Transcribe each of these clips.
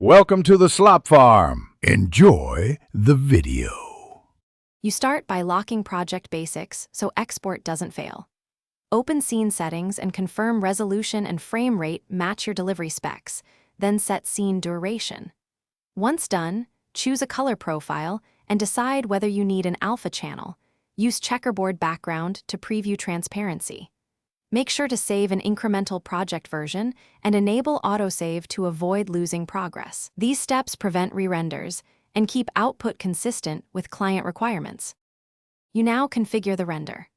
Welcome to the Slop Farm. Enjoy the video. You start by locking project basics so export doesn't fail. Open scene settings and confirm resolution and frame rate match your delivery specs, then set scene duration. Once done, choose a color profile and decide whether you need an alpha channel. Use checkerboard background to preview transparency. Make sure to save an incremental project version and enable autosave to avoid losing progress. These steps prevent re-renders and keep output consistent with client requirements. You now configure the render.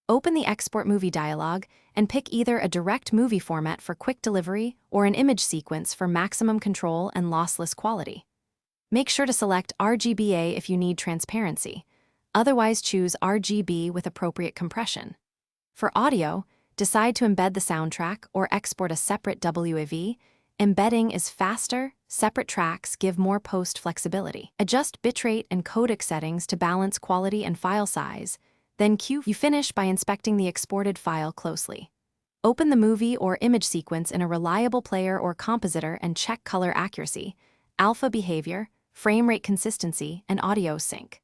Open the Export Movie dialog and pick either a direct movie format for quick delivery or an image sequence for maximum control and lossless quality. Make sure to select RGBA if you need transparency. Otherwise, choose RGB with appropriate compression. For audio, decide to embed the soundtrack or export a separate WAV. Embedding is faster, separate tracks give more post flexibility. Adjust bitrate and codec settings to balance quality and file size, then you finish by inspecting the exported file closely. Open the movie or image sequence in a reliable player or compositor and check color accuracy, alpha behavior, frame rate consistency, and audio sync.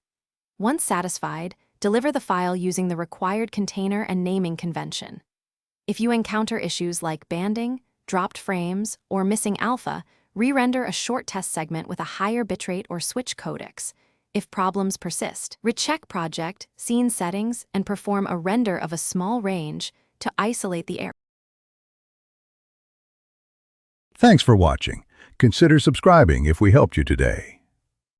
Once satisfied, deliver the file using the required container and naming convention. If you encounter issues like banding, dropped frames, or missing alpha, re-render a short test segment with a higher bitrate or switch codecs. If problems persist, recheck project, scene settings, and perform a render of a small range to isolate the error. Thanks for watching. Consider subscribing if we helped you today.